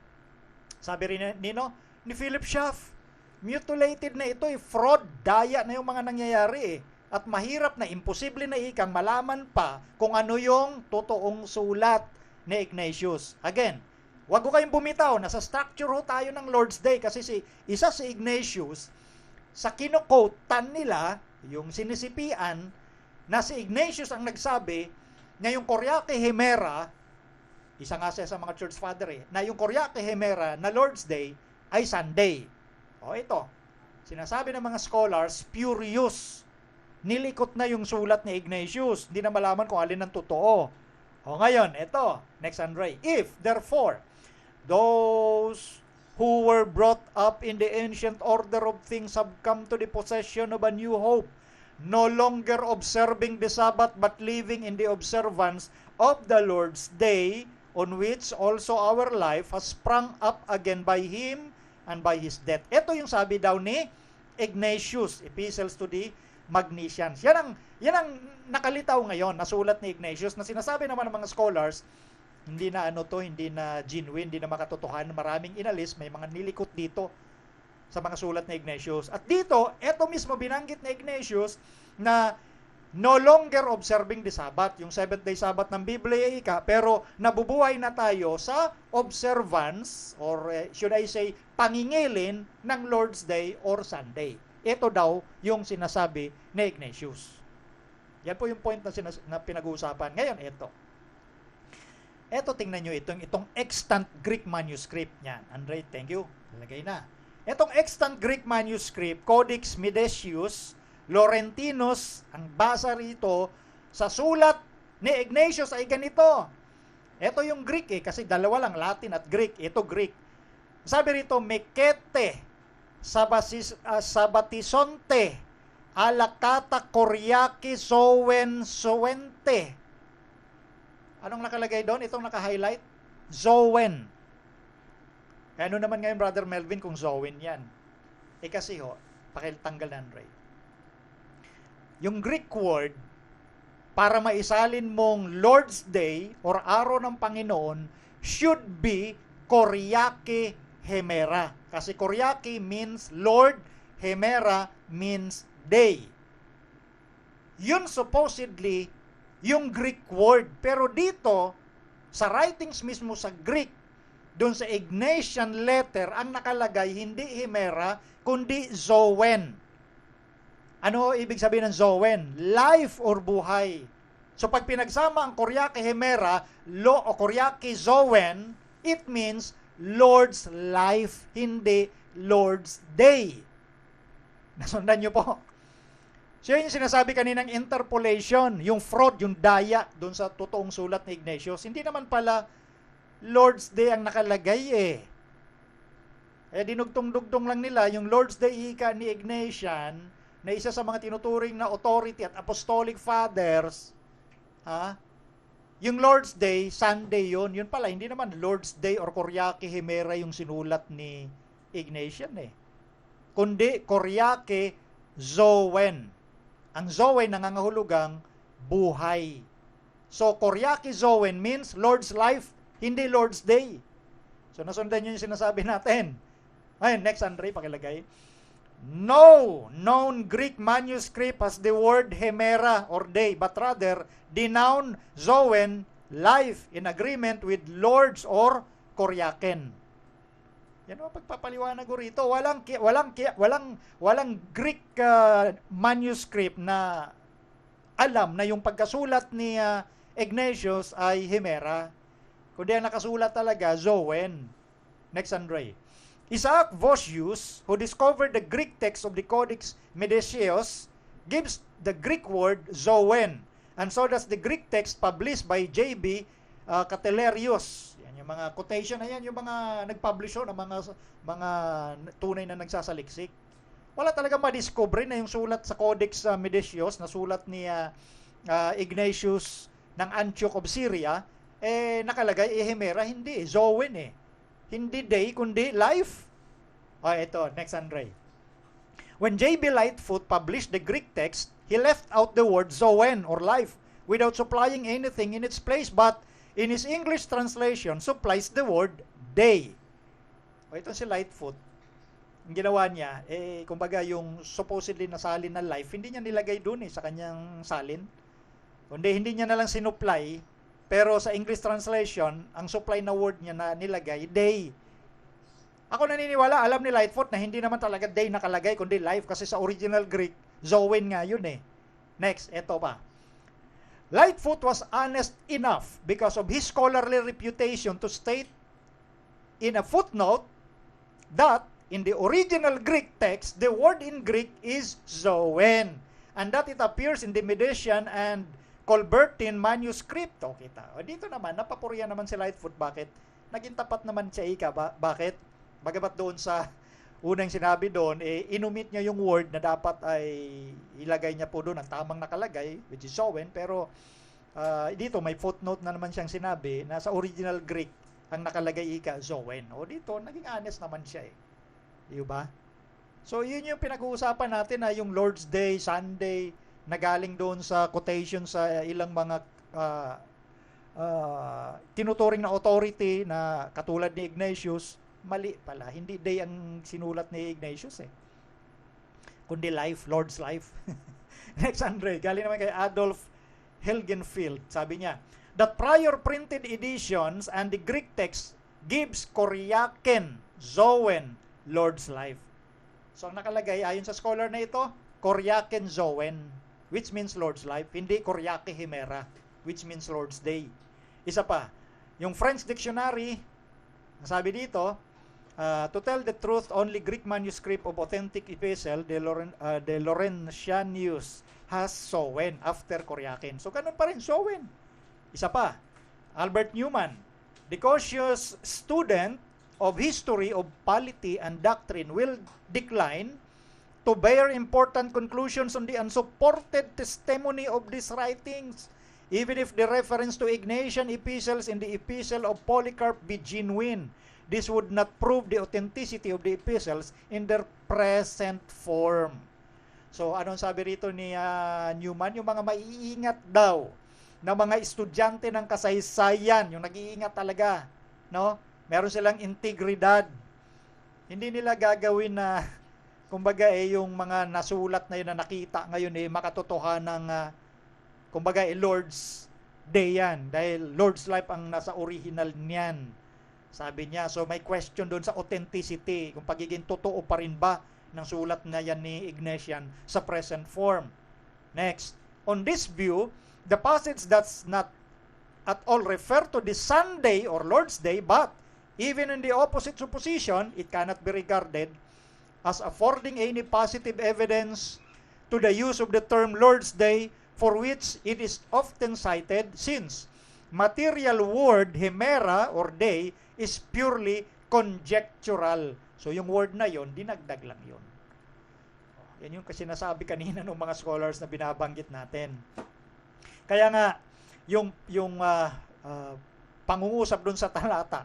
Sabi rin ni Philip Schaff, mutilated na ito fraud, daya na yung mga nangyayari at mahirap na, imposible na ikang malaman pa kung ano yung totoong sulat ni Ignatius. Again, wag ko kayong bumitaw, nasa structure ho tayo ng Lord's Day kasi si Ignatius, sa kino-quote-tan nila, yung sinisipian, na si Ignatius ang nagsabi na yung Koryake Hemera, isa nga siya sa mga church father na yung Koryake Hemera na Lord's Day ay Sunday. O ito, sinasabi ng mga scholars, spurious. Nilikot na yung sulat ni Ignatius. Hindi na malaman kung alin ang totoo. O ngayon, ito, next Andre. If, therefore, those who were brought up in the ancient order of things have come to the possession of a new hope, no longer observing the Sabbath but living in the observance of the Lord's Day, on which also our life has sprung up again by Him and by His death. Ito yung sabi daw ni Ignatius, Epistles to the Magnesians. Yan ang nakalitaw ngayon na sulat ni Ignatius na sinasabi naman ng mga scholars, hindi na hindi na genuine, hindi na makatotohanan, maraming inalis, may mga nilikot dito sa mga sulat ni Ignatius. At dito, eto mismo binanggit ni Ignatius na no longer observing the Sabbath, yung 7th day Sabbath ng Biblia pero nabubuhay na tayo sa observance or should I say pangingilin ng Lord's Day or Sunday. Ito daw yung sinasabi ni Ignatius. Yan po yung point na pinag-uusapan. Ngayon, ito tingnan nyo itong extant Greek manuscript niyan. Andre, thank you. Nalagay na. Itong extant Greek manuscript, Codex Medesius Laurentinus, ang basa rito sa sulat ni Ignatius ay ganito. Ito yung Greek kasi dalawa lang, Latin at Greek. Ito Greek. Sabi rito, Mekete Sabatisonte Alakata Koryaki Zowen Sowente. Anong nakalagay doon? Itong naka-highlight? Zowen. Kaya ano naman ngayon, Brother Melvin, kung Zowen yan? Kasi pakitanggal na Andre. Yung Greek word, para maisalin mong Lord's Day or araw ng Panginoon, should be Koryaki Hemera. Kasi Koryaki means Lord, Hemera means day. Yun supposedly yung Greek word. Pero dito, sa writings mismo sa Greek, doon sa Ignatian letter, ang nakalagay hindi Hemera, kundi Zowen. Ano ibig sabihin ng Zowen? Life or buhay. So pag pinagsama ang Koryaki Hemera o Koryaki Zowen, it means Lord's life, hindi Lord's day. Nasundan nyo po. So yun yung sinasabi kaninang interpolation, yung fraud, yung daya doon sa totoong sulat ni Ignatius. Hindi naman pala Lord's Day ang nakalagay dinugtong-dugtong lang nila yung Lord's Day ni Ignatian na isa sa mga tinuturing na authority at apostolic fathers. Yung Lord's Day, Sunday yun. Yun pala, hindi naman Lord's Day or Koryaki Hemera yung sinulat ni Ignatian kundi Koryaki Zowen. Ang Zowen nangangahulugang buhay. So, Koryaki Zowen means Lord's life, hindi Lord's Day. So, nasundan nyo yung sinasabi natin. Ayun, next Andre, pakilagay. No known Greek manuscript has the word Hemera or day, but rather the noun Zowen, life, in agreement with Lord's or Koryaken. Yan ang pagpapaliwanag ko rito. Walang Greek manuscript na alam na yung pagkasulat ni Ignatius ay Hemera. Kundi ang nakasulat talaga, Zowen. Next, Andre. Isaac Vossius, who discovered the Greek text of the Codex Medesius, gives the Greek word Zowen. And so does the Greek text published by J.B. Catelerius. Yan yung mga quotation na yan, yung mga nag-publish ng mga tunay na nagsasaliksik. Wala talaga madiscover na yung sulat sa Codex Medesius, na sulat ni Ignatius ng Antioch of Syria, nakalagay, Hemera, hindi, Zowen Hindi day, kundi life. Ito, next Andre. When J.B. Lightfoot published the Greek text, he left out the word Zowen or life without supplying anything in its place, but in his English translation supplies the word day. Ito si Lightfoot. ang ginawa niya, kumbaga yung supposedly na salin na life, hindi niya nilagay doon sa kanyang salin. Kundi hindi niya na lang sinupply, pero sa English translation, ang supply na word niya na nilagay, day. Ako naniniwala, alam ni Lightfoot na hindi naman talaga day nakalagay, kundi life, kasi sa original Greek, zoen nga yun Next, eto pa. Lightfoot was honest enough because of his scholarly reputation to state in a footnote that in the original Greek text, the word in Greek is zoen, and that it appears in the Medician and Colbertine manuscript. O, kita. O, dito naman, napapurihan naman si Lightfoot. Bakit? Naging tapat naman siya Bakit? Bagamat doon sa unang sinabi doon, inumit niya yung word na dapat ay ilagay niya po doon ang tamang nakalagay, which is zoen, pero dito may footnote na naman siyang sinabi na sa original Greek, ang nakalagay zoen. O dito, naging honest naman siya Di ba? So, yun yung pinag-uusapan natin na yung Lord's Day, Sunday, na galing doon sa quotation sa ilang mga tinuturing na authority na katulad ni Ignatius. Mali pala. Hindi day ang sinulat ni Ignatius kundi life, Lord's life. Next, Andre. Galing naman kay Adolf Helgenfield. Sabi niya, that prior printed editions and the Greek text gives Koryaken, zoen, Lord's life. So, ang nakalagay, ayon sa scholar na ito, Koryaken zoen, which means Lord's life. Hindi Koryake himera, which means Lord's day. Isa pa, yung French dictionary, sabi dito, to tell the truth, only Greek manuscript of authentic epistle, the Laurentianus, has zoen after Koryaken. So, ganun pa rin, zoen. Isa pa, Albert Newman, the cautious student of history of polity and doctrine will decline to bear important conclusions on the unsupported testimony of these writings, even if the reference to Ignatian epistles in the epistle of Polycarp be genuine. This would not prove the authenticity of the epistles in their present form. So, anong sabi rito ni Newman? Yung mga maiingat daw na mga estudyante ng kasaysayan, yung nag-iingat talaga, no? Meron silang integridad. Hindi nila gagawin na, kumbaga yung mga nasulat na yun na nakita ngayon makatotohanan ng, kumbaga Lord's Day yan. Dahil Lord's life ang nasa original niyan. Sabi niya, so may question doon sa authenticity, kung pagiging totoo pa rin ba ng sulat na yan ni Ignatian sa present form. Next, on this view, the passage does not at all refer to the Sunday or Lord's Day, but even in the opposite supposition, it cannot be regarded as affording any positive evidence to the use of the term Lord's Day, for which it is often cited, since material word himera or day is purely conjectural. So yung word na yon, dinagdag lang yon. Yan yung kasi nasabi kanina ng mga scholars na binabanggit natin. Kaya nga, yung pangungusap dun sa talata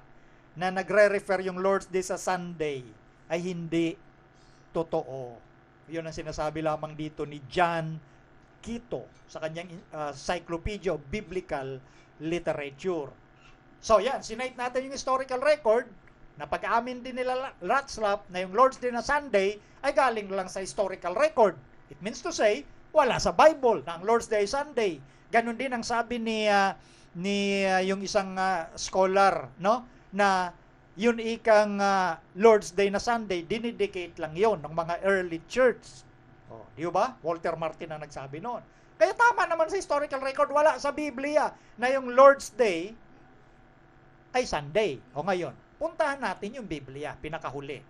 na nagre-refer yung Lord's Day sa Sunday ay hindi totoo. Yun ang sinasabi lamang dito ni John Quito sa kanyang Encyclopedia of Biblical Literature. So yan, sinite natin yung historical record na pag-amin din nila Ratzlaff na yung Lord's Day na Sunday ay galing lang sa historical record. It means to say, wala sa Bible na ang Lord's Day Sunday. Ganon din ang sabi ni yung isang scholar, no, na yun ikang Lord's Day na Sunday, dinedicate lang yon ng mga early church. Oh, di ba? Walter Martin ang nagsabi noon. Kaya tama naman sa historical record, wala sa Biblia na yung Lord's Day ay Sunday. O ngayon, puntahan natin yung Biblia, pinakahuli.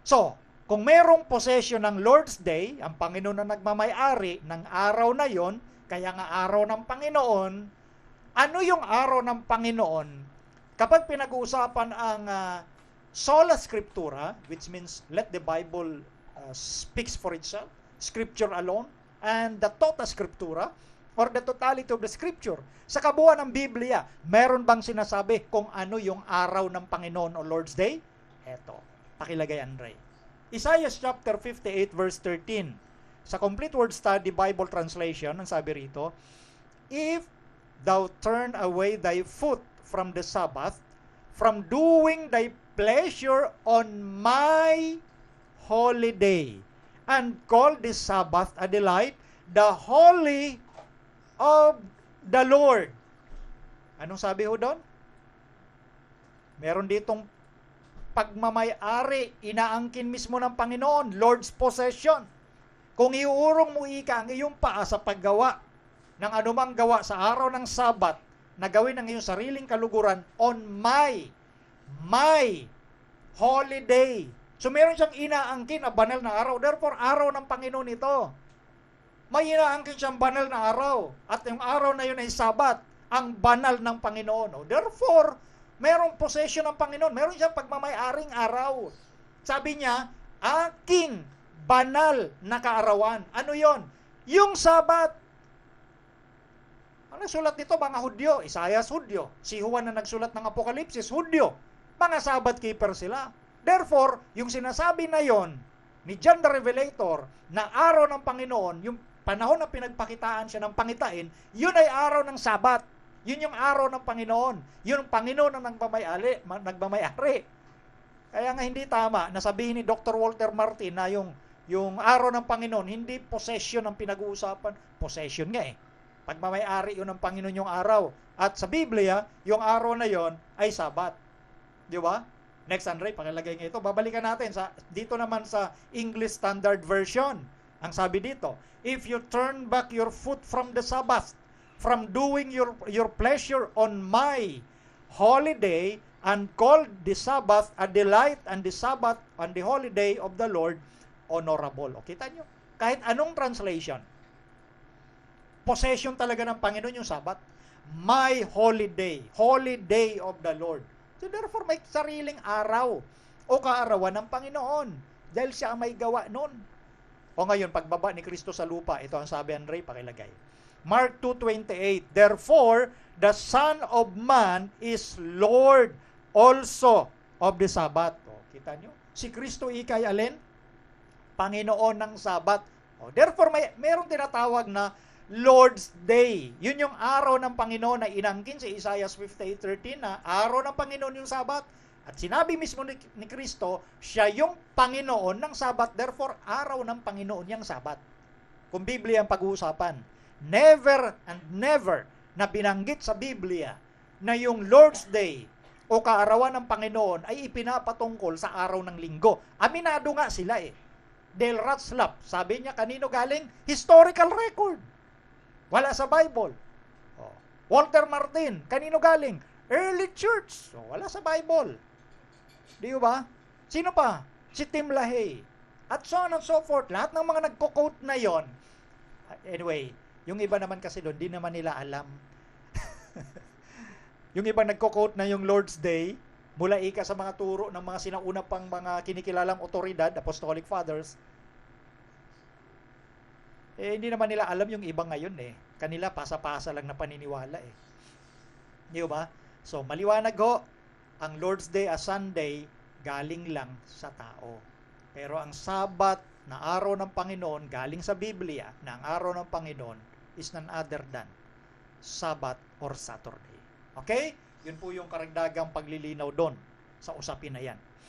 So, kung merong possession ng Lord's Day, ang Panginoon na nagmamay-ari ng araw na yon, kaya nga araw ng Panginoon, ano yung araw ng Panginoon? Kapag pinag-uusapan ang sola scriptura, which means let the Bible speaks for itself, scripture alone, and the tota scriptura, or the totality of the scripture. Sa kabuuan ng Biblia, meron bang sinasabi kung ano yung araw ng Panginoon o Lord's Day? Eto, pakilagay Andre. Isaiah chapter 58 verse 13. Sa Complete Word Study Bible Translation, ang sabi rito, if thou turn away thy foot from the Sabbath, from doing thy pleasure on my holy day, and call this Sabbath a delight, the holy of the Lord. Anong sabi ho doon? Meron ditong pagmamay-ari, inaangkin mismo ng Panginoon, Lord's possession. Kung iuurong mo ika ang iyong paa sa paggawa ng anumang gawa sa araw ng Sabat, na gawin ang iyong sariling kaluguran on my holiday. So meron siyang inaangkin na banal na araw. Therefore, araw ng Panginoon ito. May inaangkin siyang banal na araw. At yung araw na yun ay Sabat, ang banal ng Panginoon. Therefore, merong possession ng Panginoon. Meron siyang pagmamay-aring araw. Sabi niya, aking banal na kaarawan. Ano yon? Yung Sabat. Ang nagsulat nito, mga Hudyo. Isaias, Hudyo. Si Juan na nagsulat ng Apokalipsis, Hudyo. Mga Sabbath keeper sila. Therefore, yung sinasabi na yon ni John the Revelator na araw ng Panginoon, yung panahon na pinagpakitaan siya ng pangitain, yun ay araw ng Sabat. Yun yung araw ng Panginoon. Yun ang Panginoon na nagmamayari. Kaya nga hindi tama na sabihin ni Dr. Walter Martin na yung araw ng Panginoon, hindi possession ang pinag-uusapan. Possession nga eh. Pagmamayari yun ng Panginoon yung araw. At sa Biblia, yung araw na yon ay Sabat. Di ba? Next, Andre, pakilagay nga ito. Babalikan natin dito naman sa English Standard Version. Ang sabi dito, if you turn back your foot from the Sabbath, from doing your pleasure on my holiday, and call the Sabbath a delight, and the Sabbath and the holiday of the Lord honorable. O, kita nyo? Kahit anong translation, possession talaga ng Panginoon yung Sabat. My holiday of the Lord. So therefore, may sariling araw o kaarawan ng Panginoon dahil siya ang may gawa nun. O ngayon, pagbaba ni Kristo sa lupa, ito ang sabi, Andre, pakilagay. Mark 2:28, therefore, the Son of Man is Lord also of the Sabbath. O, kita nyo? Si Kristo ikay alin? Panginoon ng Sabat. O, therefore, mayroong tinatawag na Lord's Day. Yun yung araw ng Panginoon na inangkin sa Isaiah 58:13 na araw ng Panginoon yung Sabat. At sinabi mismo ni Kristo, siya yung Panginoon ng Sabat. Therefore, araw ng Panginoon yung Sabat. Kung Biblia ang pag-uusapan, never and never na binanggit sa Biblia na yung Lord's Day o kaarawan ng Panginoon ay ipinapatungkol sa araw ng linggo. Aminado nga sila eh. Dale Ratzlaff, sabi niya, kanino galing? Historical record. Wala sa Bible. Oh. Walter Martin, kanino galing? Early church. So, wala sa Bible. Di ba? Sino pa? Si Tim LaHaye. At so on and so forth. Lahat ng mga nagko-quote na yon. Anyway, yung iba naman kasi doon, di naman nila alam. Yung iba nagko-quote na yung Lord's Day, mula ika sa mga turo ng mga sinauna pang mga kinikilalang otoridad, Apostolic Fathers, hindi naman nila alam yung iba ngayon eh. Kanila pasa-pasa lang na paniniwala eh. Di ba? So, maliwanag ho, ang Lord's Day as Sunday, galing lang sa tao. Pero ang Sabat na araw ng Panginoon, galing sa Biblia, na ang araw ng Panginoon is none other than Sabat or Saturday. Okay? Yun po yung karagdagang paglilinaw doon sa usapin na yan.